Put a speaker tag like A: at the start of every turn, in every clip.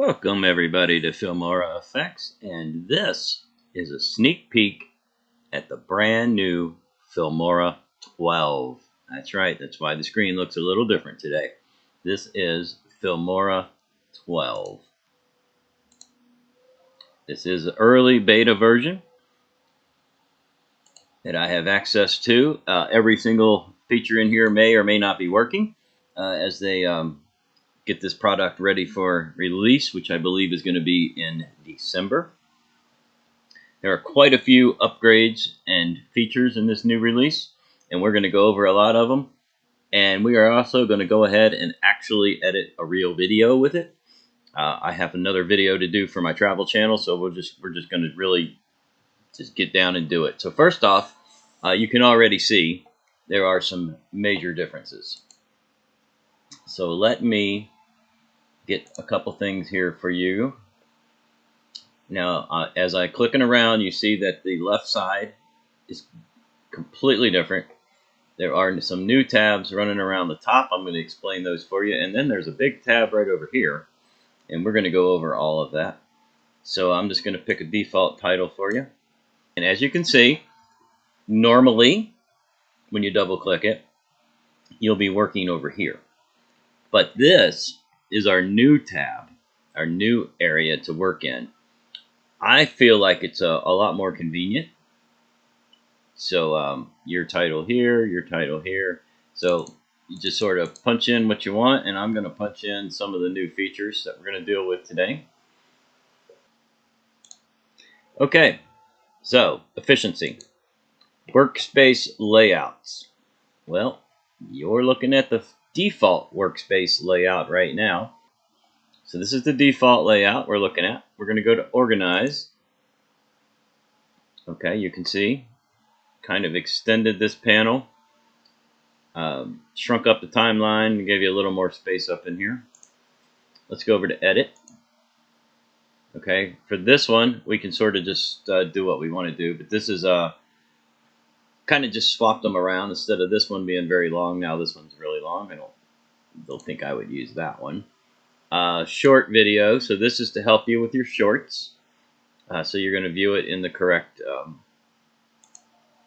A: Welcome everybody to Filmora Effects, and this is a sneak peek at the brand new Filmora 12. That's right, that's why the screen looks a little different today. This is Filmora 12. This is an early beta version that I have access to. Every single feature in here may or may not be working as they get this product ready for release, which I believe is going to be in December. There are quite a few upgrades and features in this new release, and we're going to go over a lot of them. And we are also going to go ahead and actually edit a real video with it. I have another video to do for my travel channel, so we're just going to really just get down and do it. So first off, you can already see there are some major differences. So let me get a couple things here for you. Now, as I clicking around, you see that the left side is completely different. There are some new tabs running around the top. I'm going to explain those for you. And then there's a big tab right over here, and we're going to go over all of that. So I'm just going to pick a default title for you. And as you can see, normally, when you double click it, you'll be working over here. But this is our new tab, our new area to work in. I feel like it's a lot more convenient. So your title here, your title here. So you just sort of punch in what you want, and I'm going to punch in some of the new features that we're going to deal with today. Okay, so efficiency. Workspace layouts. Well, you're looking at the default workspace layout right now. So this is the default layout we're looking at. We're going to go to Organize. Okay, you can see, kind of extended this panel, shrunk up the timeline, and gave you a little more space up in here. Let's go over to Edit. Okay, for this one, we can sort of just do what we want to do, but this is kind of just swapped them around. Instead of this one being very long, now this one's really long. They'll think I would use that one. Short video, so this is to help you with your shorts. So you're going to view it in the correct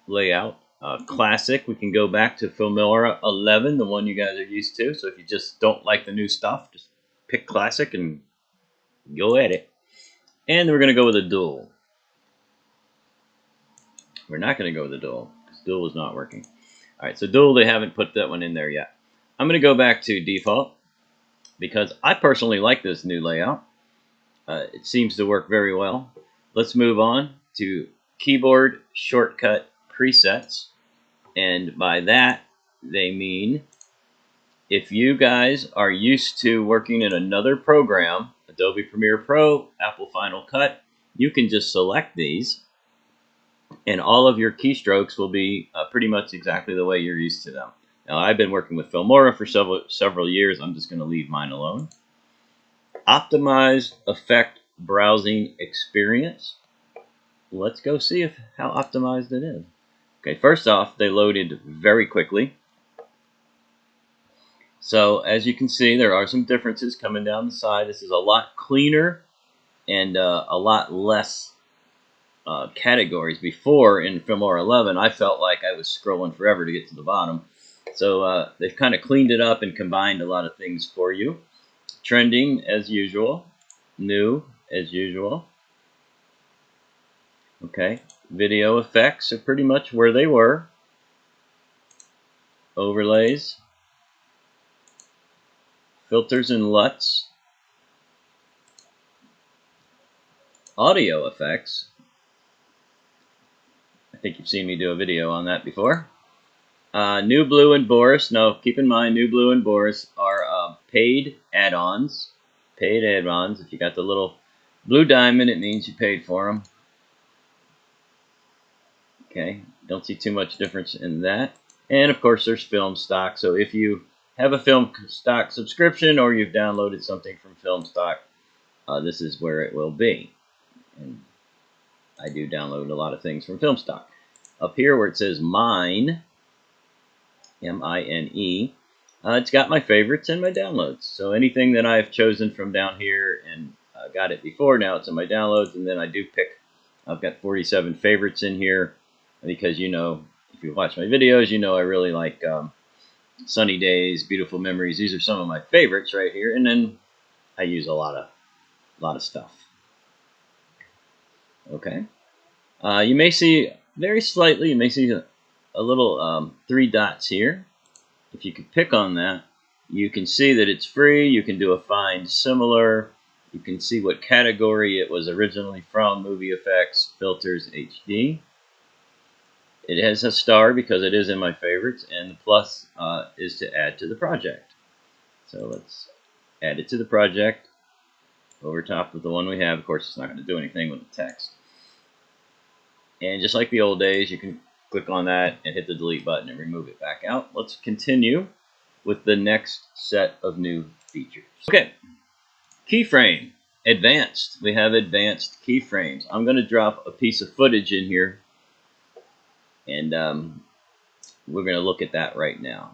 A: layout. Classic, we can go back to Filmora 11, the one you guys are used to. So if you just don't like the new stuff, just pick Classic and go at it. And we're going to go with a dual. We're not going to go with a dual because dual is not working. All right, so dual, they haven't put that one in there yet. I'm going to go back to default because I personally like this new layout. It seems to work very well. Let's move on to keyboard shortcut presets. And by that, they mean if you guys are used to working in another program, Adobe Premiere Pro, Apple Final Cut, you can just select these and all of your keystrokes will be pretty much exactly the way you're used to them. Now, I've been working with Filmora for several years. I'm just going to leave mine alone. Optimize effect browsing experience. Let's go see how optimized it is. Okay, first off, they loaded very quickly. So as you can see, there are some differences coming down the side. This is a lot cleaner and a lot less categories. Before in Filmora 11, I felt like I was scrolling forever to get to the bottom. So they've kind of cleaned it up and combined a lot of things for you. Trending as usual. New as usual. Okay, video effects are pretty much where they were. Overlays. Filters and LUTs. Audio effects. I think you've seen me do a video on that before. New Blue and Boris. Now, keep in mind, New Blue and Boris are paid add-ons. Paid add-ons. If you got the little blue diamond, it means you paid for them. Okay, don't see too much difference in that. And of course, there's film stock. So if you have a film stock subscription or you've downloaded something from film stock, this is where it will be. And I do download a lot of things from film stock. Up here where it says Mine, M-I-N-E, it's got my favorites and my downloads. So anything that I've chosen from down here and got it before. Now it's in my downloads, and then I do pick. I've got 47 favorites in here because, you know, if you watch my videos, you know I really like Sunny Days, Beautiful Memories. These are some of my favorites right here, and then I use a lot of stuff. Okay. You may see very slightly. You may see a little 3 dots here. If you could pick on that, you can see that it's free. You can do a find similar. You can see what category it was originally from, movie effects, filters, HD. It has a star because it is in my favorites, and the plus is to add to the project. So let's add it to the project over top of the one we have. Of course, it's not going to do anything with the text. And just like the old days, you can click on that and hit the delete button and remove it back out. Let's continue with the next set of new features. Okay, keyframe, advanced. We have advanced keyframes. I'm going to drop a piece of footage in here, and we're going to look at that right now.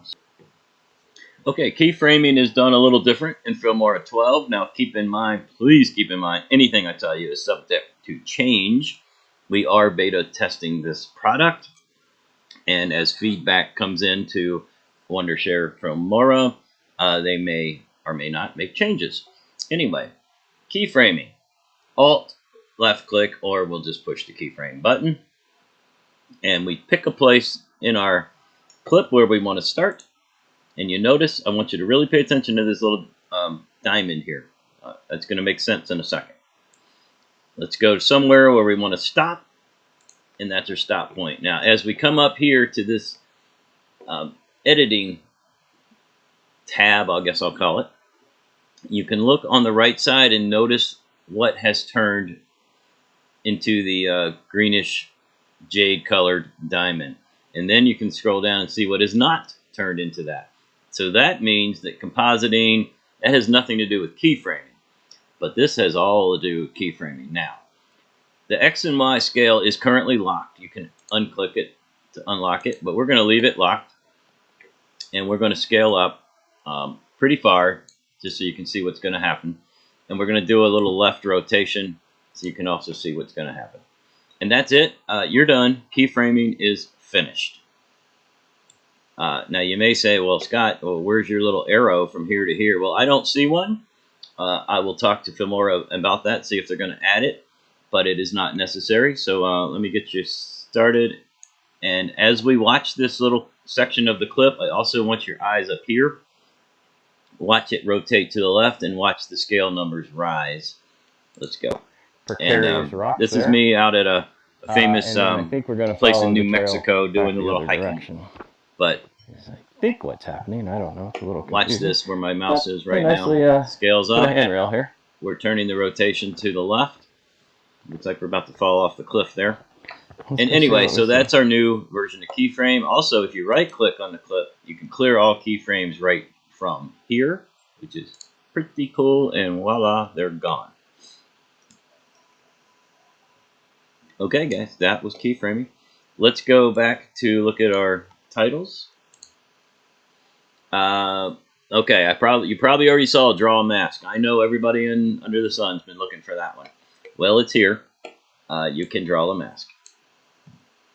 A: Okay, keyframing is done a little different in Filmora 12. Now keep in mind, please keep in mind, anything I tell you is subject to change. We are beta testing this product, and as feedback comes into Wondershare Filmora, they may or may not make changes. Anyway, keyframing. Alt, left click, or we'll just push the keyframe button. And we pick a place in our clip where we want to start. And you notice, I want you to really pay attention to this little diamond here. That's going to make sense in a second. Let's go somewhere where we want to stop, and that's our stop point. Now, as we come up here to this editing tab, I guess I'll call it, you can look on the right side and notice what has turned into the greenish jade colored diamond. And then you can scroll down and see what is not turned into that. So that means that compositing, that has nothing to do with keyframing. But this has all to do with keyframing. Now, the X and Y scale is currently locked. You can unclick it to unlock it, but we're going to leave it locked. And we're going to scale up pretty far, just so you can see what's going to happen. And we're going to do a little left rotation, so you can also see what's going to happen. And that's it. You're done. Keyframing is finished. Now, you may say, well, Scott, well, where's your little arrow from here to here? Well, I don't see one. I will talk to Filmora about that, see if they're going to add it, but it is not necessary. So let me get you started. And as we watch this little section of the clip, I also want your eyes up here. Watch it rotate to the left and watch the scale numbers rise. Let's go. And this is me out at a famous place in New Mexico doing a little hiking. But
B: I think what's happening, I don't know, it's a little confusing.
A: Watch this where my mouse is right now. Scales up.
B: Handrail here.
A: We're turning the rotation to the left. Looks like we're about to fall off the cliff there. And anyway, so that's our new version of keyframe. Also, if you right-click on the clip, you can clear all keyframes right from here, which is pretty cool, and voila, they're gone. Okay, guys, that was keyframing. Let's go back to look at our titles. Okay, you probably already saw Draw a Mask. I know everybody under the sun's been looking for that one. Well, it's here. You can draw a mask.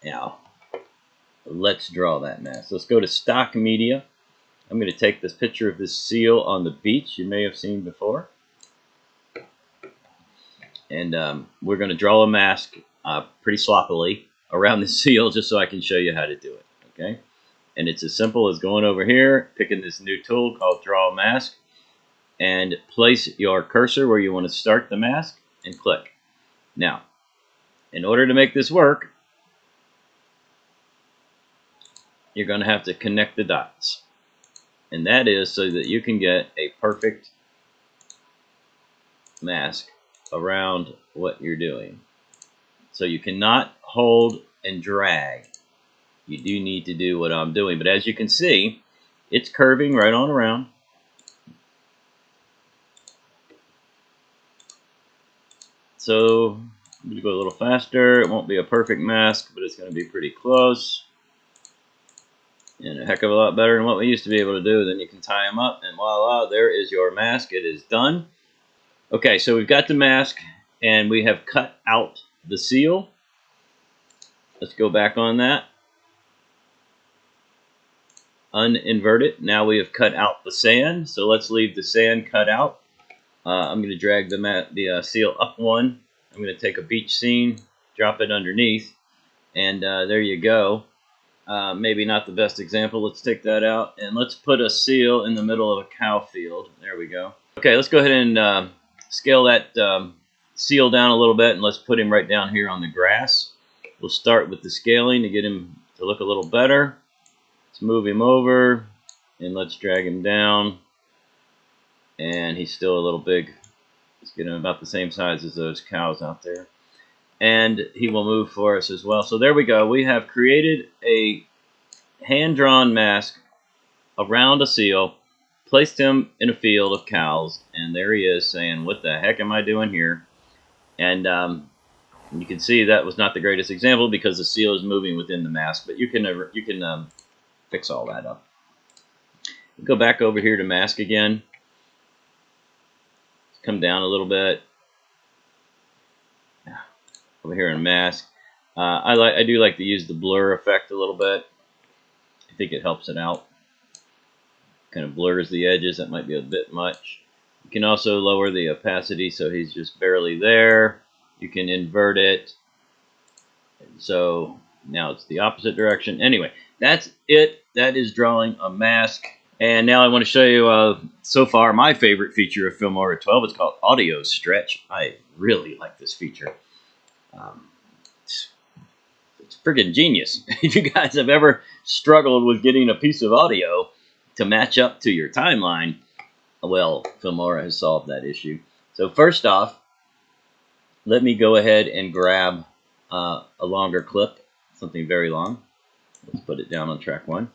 A: Now, let's draw that mask. Let's go to stock media. I'm going to take this picture of this seal on the beach you may have seen before. And we're going to draw a mask pretty sloppily around the seal just so I can show you how to do it. Okay? And it's as simple as going over here, picking this new tool called Draw a Mask, and place your cursor where you want to start the mask and click. Now, in order to make this work, you're going to have to connect the dots. And that is so that you can get a perfect mask around what you're doing. So you cannot hold and drag. You do need to do what I'm doing. But as you can see, it's curving right on around. So I'm going to go a little faster. It won't be a perfect mask, but it's going to be pretty close. And a heck of a lot better than what we used to be able to do. Then you can tie them up, and voila, there is your mask. It is done. Okay, so we've got the mask and we have cut out the seal. Let's go back on that. Uninvert it. Now we have cut out the sand, so let's leave the sand cut out. I'm going to drag the seal up one. I'm going to take a beach scene, drop it underneath, and there you go. Maybe not the best example. Let's take that out, and let's put a seal in the middle of a cow field. There we go. Okay, let's go ahead and scale that seal down a little bit, and let's put him right down here on the grass. We'll start with the scaling to get him to look a little better. Let's move him over, and let's drag him down. And he's still a little big. Let's get him about the same size as those cows out there. And he will move for us as well. So there we go. We have created a hand-drawn mask around a seal, placed him in a field of cows, and there he is saying, "What the heck am I doing here?" And you can see that was not the greatest example because the seal is moving within the mask, but you can fix all that up. Go back over here to mask again. Come down a little bit. Over here in mask, I do like to use the blur effect a little bit. I think it helps it out. Kind of blurs the edges. That might be a bit much. You can also lower the opacity so he's just barely there. You can invert it. So now it's the opposite direction. Anyway, that's it. That is drawing a mask. And now I want to show you so far my favorite feature of Filmora 12. It's called Audio Stretch. I really like this feature. It's friggin' genius. If you guys have ever struggled with getting a piece of audio to match up to your timeline, well, Filmora has solved that issue. So first off, let me go ahead and grab a longer clip, something very long. Let's put it down on track 1.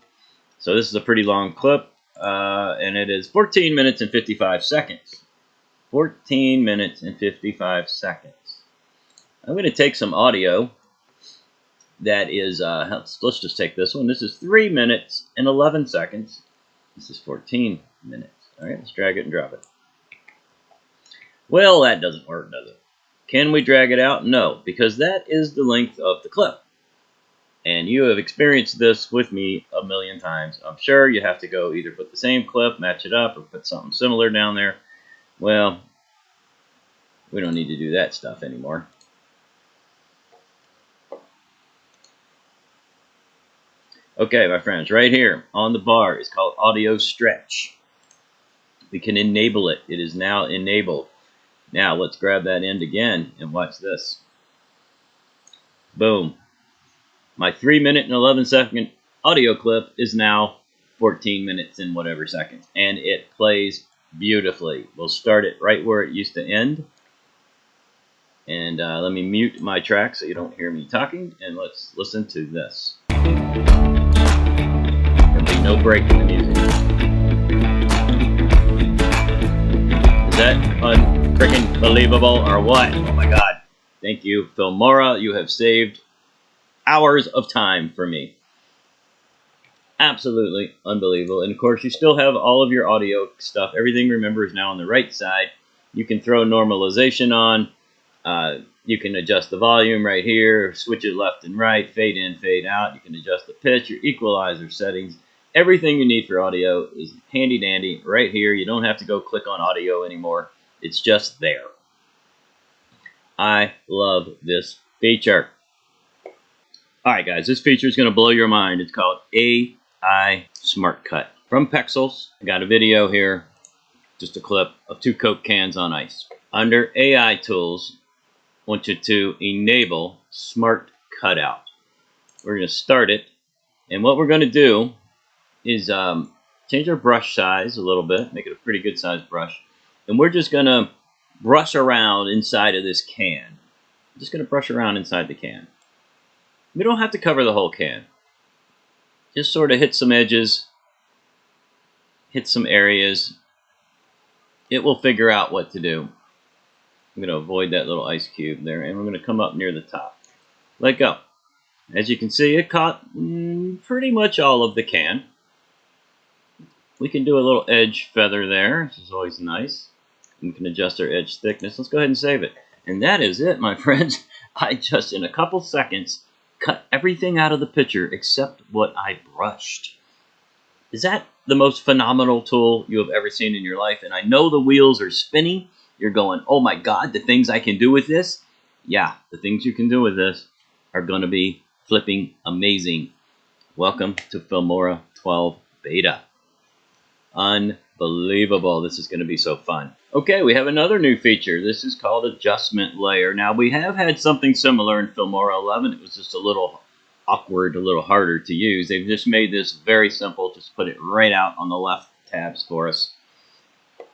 A: So this is a pretty long clip, and it is 14 minutes and 55 seconds. 14 minutes and 55 seconds. I'm going to take some audio that is, let's just take this one. This is 3 minutes and 11 seconds. This is 14 minutes. All right, let's drag it and drop it. Well, that doesn't work, does it? Can we drag it out? No, because that is the length of the clip. And you have experienced this with me a million times. I'm sure you have to go either put the same clip, match it up, or put something similar down there. Well, we don't need to do that stuff anymore. Okay, my friends, right here on the bar is called Audio Stretch. We can enable it. It is now enabled. Now let's grab that end again and watch this. Boom. My 3 minute and 11 second audio clip is now 14 minutes and whatever seconds. And it plays beautifully. We'll start it right where it used to end. And let me mute my track so you don't hear me talking. And let's listen to this. There'll be no break in the music. Is that unfreaking believable or what? Oh my god. Thank you, Filmora. You have saved hours of time for me. Absolutely unbelievable. And of course, you still have all of your audio stuff. Everything, remember, is now on the right side. You can throw normalization on. You can adjust the volume right here, switch it left and right, fade in, fade out. You can adjust the pitch, your equalizer settings. Everything you need for audio is handy dandy right here. You don't have to go click on audio anymore. It's just there. I love this feature. Alright guys, this feature is going to blow your mind. It's called AI Smart Cut. From Pexels, I got a video here, just a clip of 2 Coke cans on ice. Under AI Tools, I want you to enable Smart Cutout. We're going to start it, and what we're going to do is change our brush size a little bit, make it a pretty good size brush, and we're just going to brush around inside of this can. I'm just going to brush around inside the can. We don't have to cover the whole can. Just sort of hit some edges, hit some areas. It will figure out what to do. I'm going to avoid that little ice cube there, and we're going to come up near the top. Let go. As you can see, it caught pretty much all of the can. We can do a little edge feather there. This is always nice. We can adjust our edge thickness. Let's go ahead and save it. And that is it, my friends. I just, in a couple seconds, cut everything out of the picture except what I brushed. Is that the most phenomenal tool you have ever seen in your life? And I know the wheels are spinning. You're going, oh my God, the things I can do with this? Yeah, the things you can do with this are going to be flipping amazing. Welcome to Filmora 12 Beta. Unbelievable. This is going to be so fun. Okay, we have another new feature. This is called Adjustment Layer. Now, we have had something similar in Filmora 11. It was just a little awkward, a little harder to use. They've just made this very simple. Just put it right out on the left tabs for us.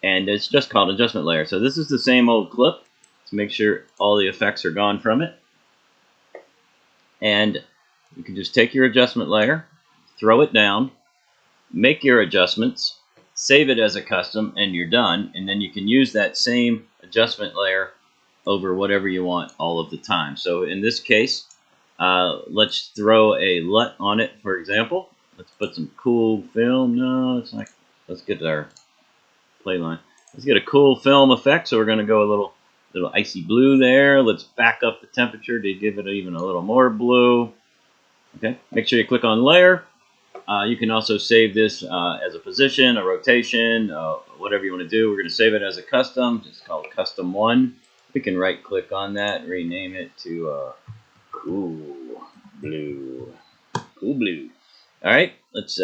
A: And it's just called Adjustment Layer. So this is the same old clip to make sure all the effects are gone from it. And you can just take your adjustment layer, throw it down, make your adjustments, save it as a custom, and you're done. And then you can use that same adjustment layer over whatever you want all of the time. So in this case, let's throw a LUT on it, for example. Let's put some cool film. No, it's not. Let's get our play line. Let's get a cool film effect. So we're going to go a little icy blue there. Let's back up the temperature to give it even a little more blue. Okay, make sure you click on layer. You can also save this as a position, a rotation, whatever you want to do. We're going to save it as a custom. It's called Custom 1. We can right click on that and rename it to Cool Blue. Cool Blue. All right, let's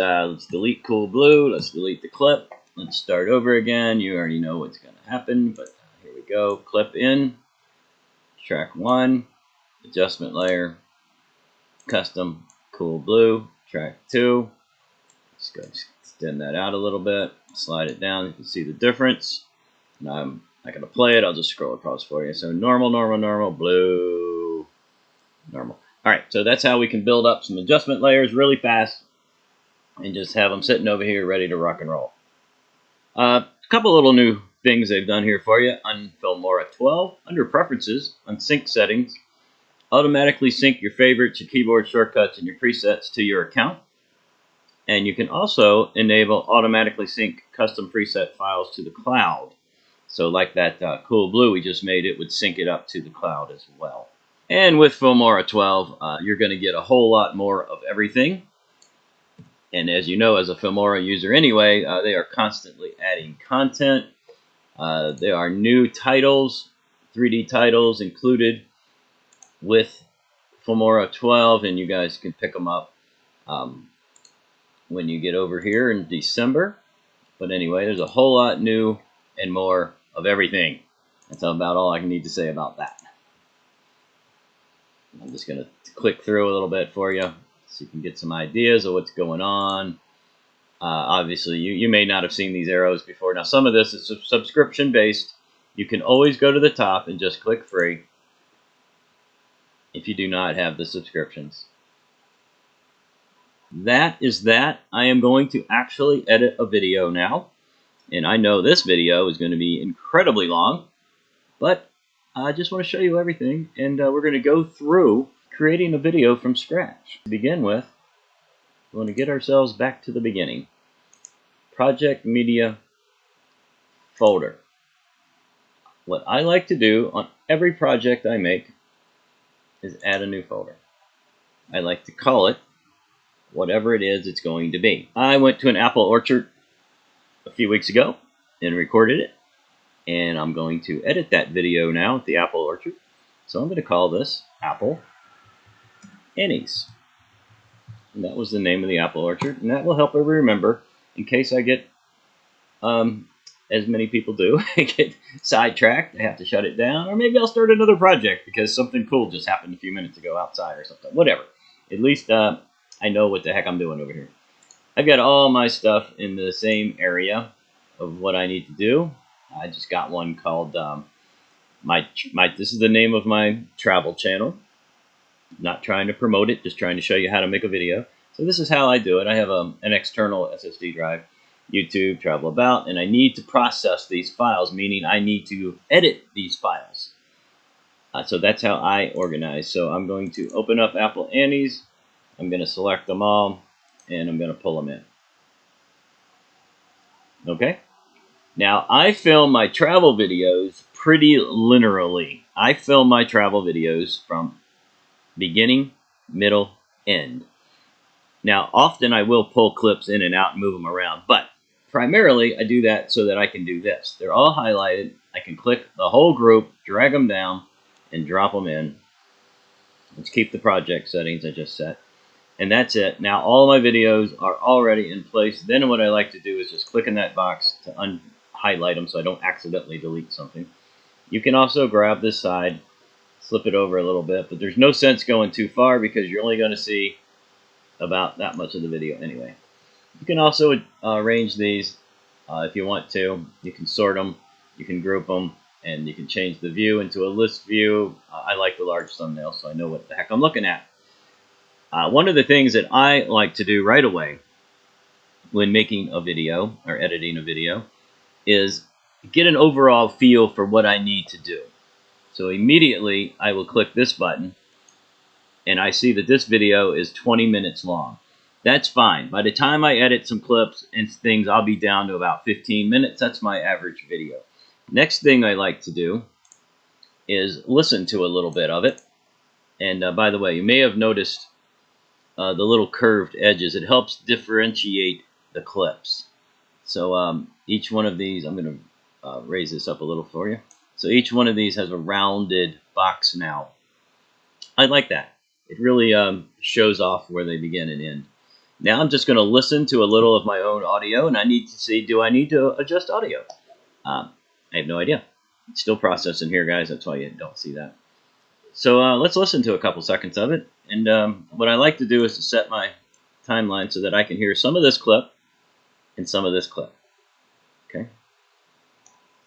A: delete Cool Blue. Let's delete the clip. Let's start over again. You already know what's going to happen, but here we go. Clip in, track 1, adjustment layer, custom, cool blue, track 2. Just go extend that out a little bit, slide it down. You can see the difference. And I'm not going to play it. I'll just scroll across for you. So normal, normal, normal, blue, normal. All right, so that's how we can build up some adjustment layers really fast and just have them sitting over here ready to rock and roll. A couple little new things they've done here for you on Filmora 12. Under Preferences, on Sync Settings, automatically sync your favorites, your keyboard shortcuts, and your presets to your account. And you can also enable automatically sync custom preset files to the cloud. So like that cool blue we just made, it would sync it up to the cloud as well. And with Filmora 12, you're going to get a whole lot more of everything. And as you know, as a Filmora user anyway, they are constantly adding content. There are new titles, 3D titles included with Filmora 12, and you guys can pick them up when you get over here in December. But anyway, there's a whole lot new and more of everything. That's about all I need to say about that. I'm just going to click through a little bit for you so you can get some ideas of what's going on. Obviously, you may not have seen these arrows before. Now, some of this is subscription based. You can always go to the top and just click free if you do not have the subscriptions. That is that. I am going to actually edit a video now. And I know this video is going to be incredibly long, but I just want to show you everything. And we're going to go through creating a video from scratch. To begin with, we want to get ourselves back to the beginning. Project Media folder. What I like to do on every project I make is add a new folder. I like to call it whatever it is it's going to be. I went to an apple orchard a few weeks ago and recorded it, and I'm going to edit that video now at the apple orchard. So I'm going to call this Apple Annie's. And that was the name of the apple orchard, and that will help everybody remember in case I get, as many people do, get sidetracked. I have to shut it down, or maybe I'll start another project because something cool just happened a few minutes ago outside or something. Whatever. At least I know what the heck I'm doing over here. I've got all my stuff in the same area of what I need to do. I just got one called this is the name of my travel channel. Not trying to promote it, just trying to show you how to make a video. So this is how I do it. I have an external SSD drive, YouTube, Travel About, and I need to process these files, meaning I need to edit these files. So that's how I organize. So I'm going to open up Apple Annie's. I'm going to select them all, and I'm going to pull them in. Okay? Now, I film my travel videos pretty linearly. I film my travel videos from beginning, middle, end. Now, often I will pull clips in and out and move them around, but primarily I do that so that I can do this. They're all highlighted. I can click the whole group, drag them down, and drop them in. Let's keep the project settings I just set. And that's it. Now all my videos are already in place. Then what I like to do is just click in that box to unhighlight them so I don't accidentally delete something. You can also grab this side, slip it over a little bit, but there's no sense going too far because you're only going to see about that much of the video anyway. You can also arrange these if you want to. You can sort them, you can group them, and you can change the view into a list view. I like the large thumbnail so I know what the heck I'm looking at. One of the things that I like to do right away when making a video or editing a video is get an overall feel for what I need to do. So immediately I will click this button and I see that this video is 20 minutes long. That's fine. By the time I edit some clips and things, I'll be down to about 15 minutes. That's my average video. Next thing I like to do is listen to a little bit of it. And by the way, you may have noticed the little curved edges. It helps differentiate the clips. So each one of these, I'm going to raise this up a little for you. So each one of these has a rounded box now. I like that. It really shows off where they begin and end. Now I'm just going to listen to a little of my own audio, and I need to see, do I need to adjust audio? I have no idea. It's still processing here, guys. That's why you don't see that. So let's listen to a couple seconds of it. And what I like to do is to set my timeline so that I can hear some of this clip and some of this clip. Okay.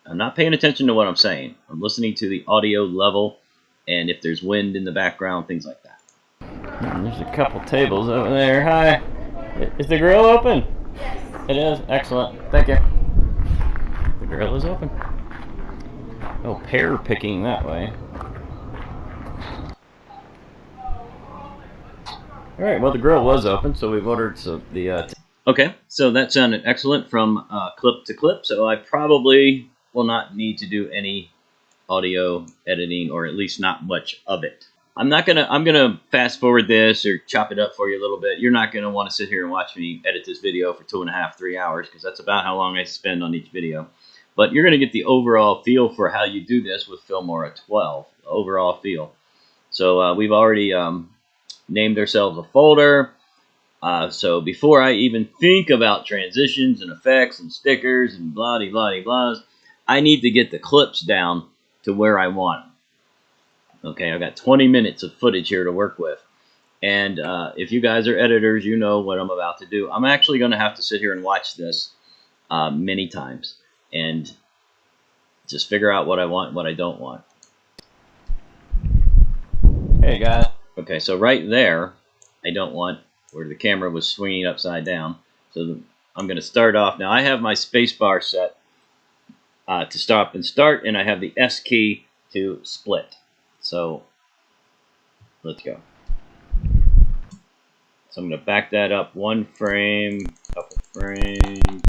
A: I'm not paying attention to what I'm saying. I'm listening to the audio level and if there's wind in the background, things like that.
B: There's a couple tables over there. Hi. Is the grill open? Yes. It is? Excellent. Thank you. The grill is open. Oh, pear picking that way. Alright, well the grill was open, so we've ordered
A: okay, so that sounded excellent from clip to clip, so I probably will not need to do any audio editing, or at least not much of it. I'm gonna fast forward this or chop it up for you a little bit. You're not gonna want to sit here and watch me edit this video for 2.5, 3 hours, because that's about how long I spend on each video. But you're gonna get the overall feel for how you do this with Filmora 12, the overall feel. So we've already named ourselves a folder. So before I even think about transitions and effects and stickers and blah-de-blah-de-blahs, I need to get the clips down to where I want them. Okay, I've got 20 minutes of footage here to work with. And if you guys are editors, you know what I'm about to do. I'm actually going to have to sit here and watch this many times and just figure out what I want and what I don't want.
B: Hey guys.
A: Okay, so right there, I don't want where the camera was swinging upside down. So I'm going to start off. Now I have my space bar set to stop and start, and I have the S key to split. So let's go. So I'm going to back that up one frame, couple frames.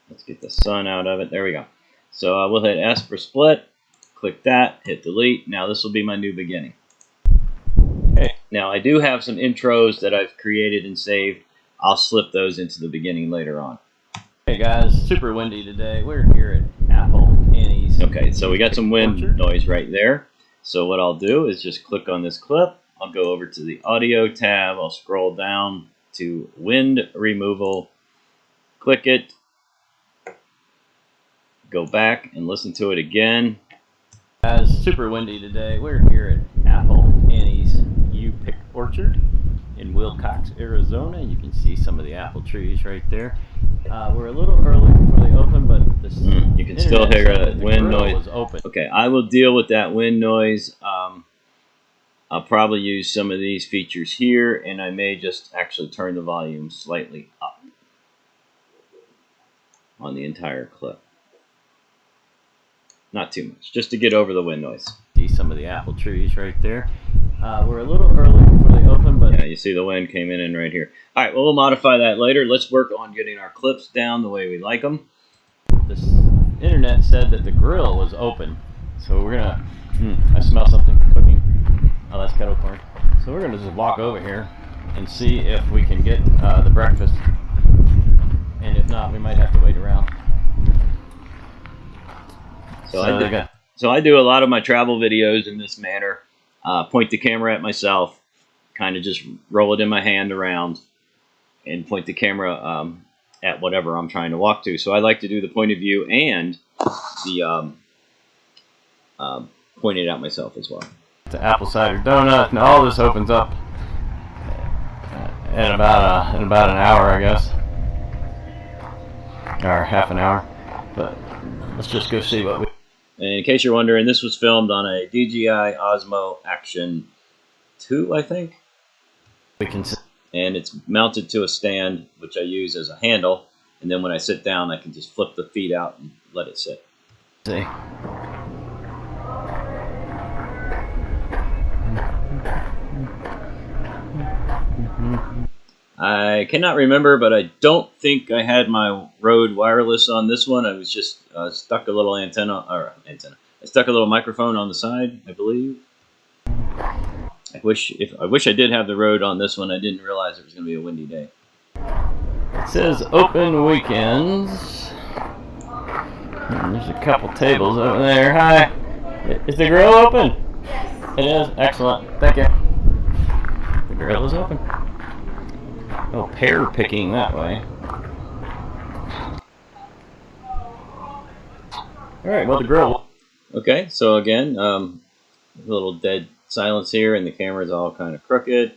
A: Let's get the sun out of it. There we go. So we'll hit S for split. Click that, hit delete. Now this will be my new beginning. Okay. Now I do have some intros that I've created and saved. I'll slip those into the beginning later on.
B: Hey guys, super windy today. We're here at Apple Annie's.
A: Okay, so we got some wind noise right there. So what I'll do is just click on this clip. I'll go over to the audio tab. I'll scroll down to wind removal. Click it. Go back and listen to it again.
B: Guys, super windy today. We're here at Apple Annie's U-Pick Orchard in Wilcox, Arizona. You can see some of the apple trees right there. We're a little early before they open, but
A: you can still hear a wind noise.
B: Open.
A: Okay, I will deal with that wind noise. I'll probably use some of these features here, and I may just actually turn the volume slightly up on the entire clip. Not too much, just to get over the wind noise.
B: See some of the apple trees right there. We're a little early before they open, but
A: yeah, you see the wind came in right here. All right, well, we'll modify that later. Let's work on getting our clips down the way we like them.
B: this internet said that the grill was open, so we're gonna. I smell something cooking. Oh, that's kettle corn. So we're gonna just walk over here and see if we can get the breakfast, and if not, we might have to wait around.
A: So I do a lot of my travel videos in this manner. Point the camera at myself, kind of just roll it in my hand around, and point the camera at whatever I'm trying to walk to. So I like to do the point of view and the point it out myself as well.
B: The apple cider donut, and all this opens up in about an hour, I guess, or half an hour. But let's just go see what we.
A: And in case you're wondering, this was filmed on a DJI Osmo Action 2, I think.
B: We can see.
A: And it's mounted to a stand, which I use as a handle. And then when I sit down, I can just flip the feet out and let it sit.
B: See.
A: I cannot remember, but I don't think I had my Rode wireless on this one. I was just stuck a little antenna. I stuck a little microphone on the side, I believe. I wish I did have the Rode on this one. I didn't realize it was going to be a windy day.
B: It says open weekends. And there's a couple tables over there. Hi. Is the grill open? Yes. It is. Excellent. Thank you. The grill is open. Oh, pear picking that way. Alright, well, the grill.
A: Okay, so again, a little dead silence here, and the camera's all kind of crooked.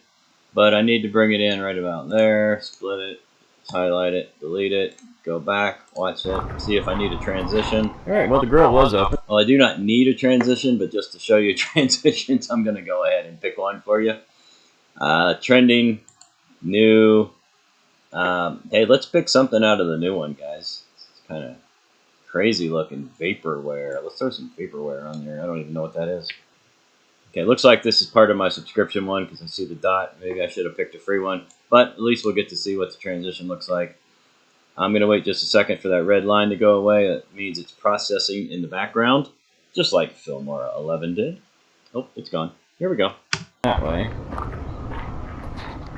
A: But I need to bring it in right about there, split it, highlight it, delete it, go back, watch it, see if I need a transition.
B: Alright, well, the grill was open.
A: Well, I do not need a transition, but just to show you transitions, I'm going to go ahead and pick one for you. Trending. New. Hey, let's pick something out of the new one, guys. It's kind of crazy looking vaporware. Let's throw some vaporware on there. I don't even know what that is. Okay, it looks like this is part of my subscription one because I see the dot. Maybe I should have picked a free one, but at least we'll get to see what the transition looks like. I'm going to wait just a second for that red line to go away. It means it's processing in the background, just like Filmora 11 did. Oh, it's gone. Here we go.
B: That way.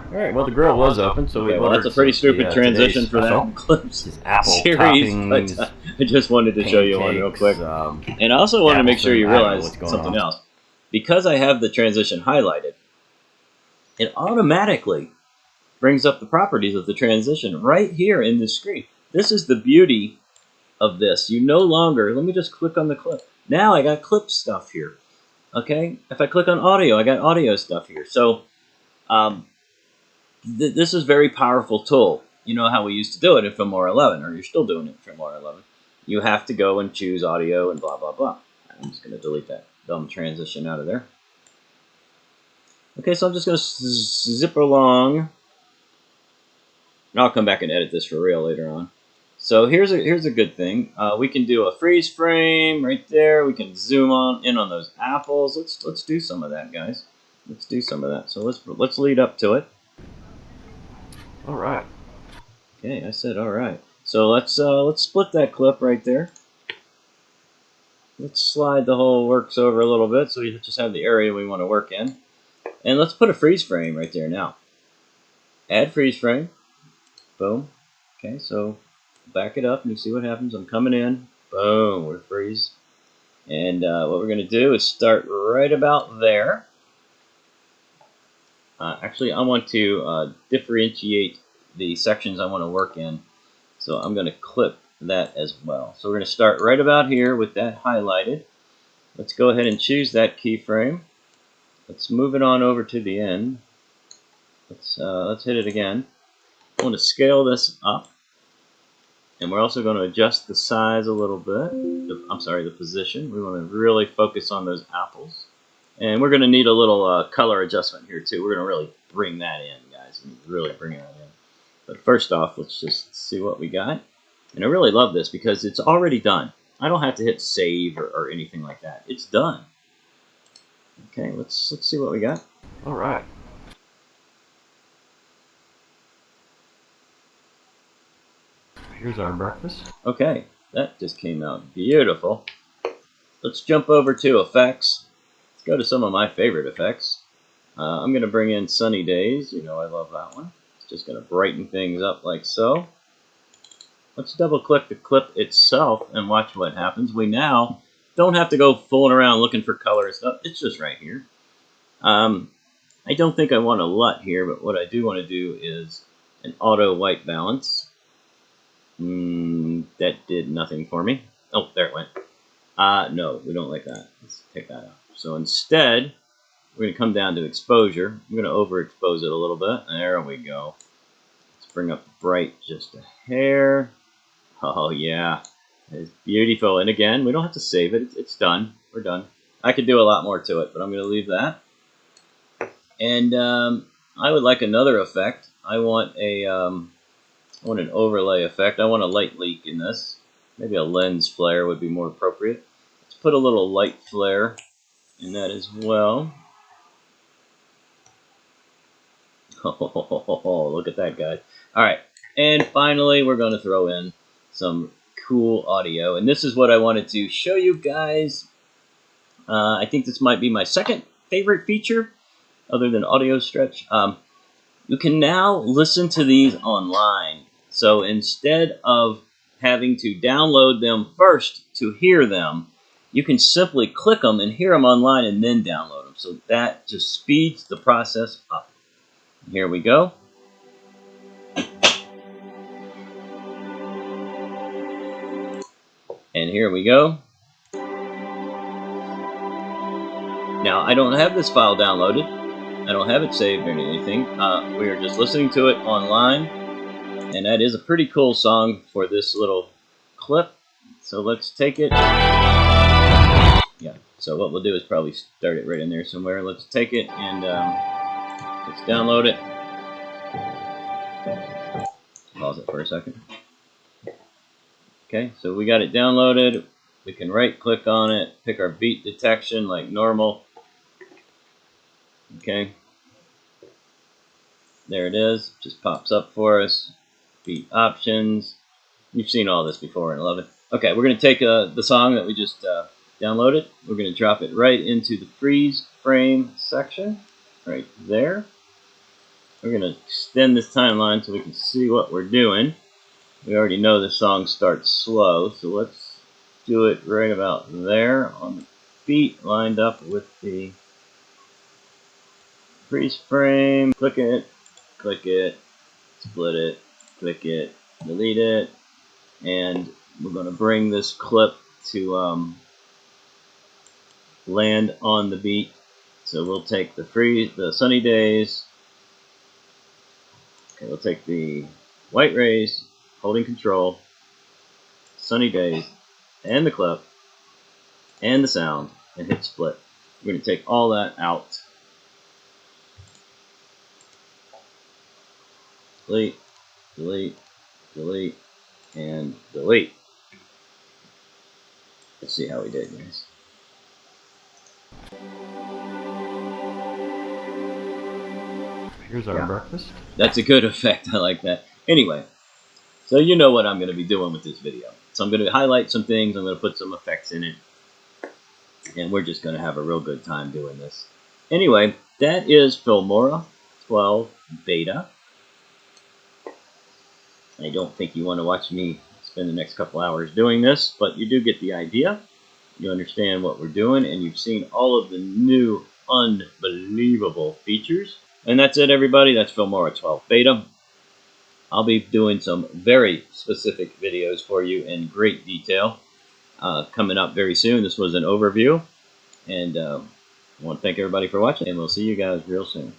B: Alright, well, the grill was open, so
A: well, that's a pretty stupid transition for that Clips
B: apple
A: series,
B: toppings,
A: but I just wanted to show you one real quick. And I also want to make sure you realize something else. Because I have the transition highlighted, it automatically brings up the properties of the transition right here in the screen. This is the beauty of this. You no longer, let me just click on the clip. Now I got clip stuff here. Okay? If I click on audio, I got audio stuff here. So, this is a very powerful tool. You know how we used to do it in Filmora 11, or you're still doing it in Filmora 11. You have to go and choose audio and blah, blah, blah. I'm just going to delete that dumb transition out of there. Okay, so I'm just going to zip along. I'll come back and edit this for real later on. So here's a good thing. We can do a freeze frame right there. We can zoom in on those apples. Let's do some of that, guys. Let's do some of that. So let's lead up to it.
B: All right.
A: Okay, I said all right. So let's split that clip right there. Let's slide the whole works over a little bit so we just have the area we want to work in. And let's put a freeze frame right there now. Add freeze frame. Boom. Okay, so back it up and you see what happens. I'm coming in. Boom, we're freeze. And what we're going to do is start right about there. Actually, I want to differentiate the sections I want to work in. So I'm going to clip that as well. So we're going to start right about here with that highlighted. Let's go ahead and choose that keyframe. Let's move it on over to the end. Let's hit it again. I want to scale this up. And we're also going to adjust the size a little bit. The position. We want to really focus on those apples. And we're going to need a little color adjustment here too. We're going to really bring that in, guys. Really bring that in. But first off, let's just see what we got. And I really love this because it's already done. I don't have to hit save or anything like that. It's done. Okay, let's see what we got.
B: All right. Here's our breakfast.
A: Okay, That just came out beautiful. Let's jump over to effects. Let's go to some of my favorite effects. I'm going to bring in Sunny Days. You know I love that one. It's just going to brighten things up like so. Let's double click the clip itself and watch what happens. We now don't have to go fooling around looking for color and stuff. It's just right here. I don't think I want a LUT here, but what I do want to do is an auto white balance. That did nothing for me. Oh, there it went. No, we don't like that. Let's take that out. So instead, we're going to come down to exposure. I'm going to overexpose it a little bit. There we go. Let's bring up bright just a hair. Oh, yeah. It's beautiful. And again, we don't have to save it. It's done. We're done. I could do a lot more to it, but I'm going to leave that. And I would like another effect. I want an overlay effect. I want a light leak in this. Maybe a lens flare would be more appropriate. Let's put a little light flare in that as well. Oh, look at that, guys. All right, and finally, we're going to throw in some cool audio. And this is what I wanted to show you guys. I think this might be my second favorite feature, other than audio stretch. You can now listen to these online. So instead of having to download them first to hear them, you can simply click them and hear them online and then download them. So that just speeds the process up. Here we go. And here we go. Now, I don't have this file downloaded. I don't have it saved or anything. We are just listening to it online. And that is a pretty cool song for this little clip. So let's take it. Yeah, so what we'll do is probably start it right in there somewhere. Let's take it and let's download it. Pause it for a second. Okay, so we got it downloaded. We can right click on it, pick our beat detection like normal. Okay, there it is. Just pops up for us. Beat options. You've seen all this before and love it. Okay, we're going to take the song that we just downloaded. We're going to drop it right into the freeze frame section right there. We're going to extend this timeline so we can see what we're doing. We already know the song starts slow, so let's do it right about there on the beat lined up with the freeze frame. Click it, split it, click it, delete it, and we're going to bring this clip to land on the beat. So we'll take the sunny days. Okay, we'll take the white rays, holding control, sunny days, and the clip, and the sound, and hit split. We're going to take all that out. Delete, delete, delete, and delete. Let's see how we did, guys.
B: Here's our breakfast.
A: That's a good effect. I like that. Anyway, so you know what I'm going to be doing with this video. So I'm going to highlight some things. I'm going to put some effects in it. And we're just going to have a real good time doing this. Anyway, that is Filmora 12 Beta. I don't think you want to watch me spend the next couple hours doing this, but you do get the idea. You understand what we're doing, and you've seen all of the new, unbelievable features. And that's it, everybody. That's Filmora 12 Beta. I'll be doing some very specific videos for you in great detail coming up very soon. This was an overview, and I want to thank everybody for watching, and we'll see you guys real soon.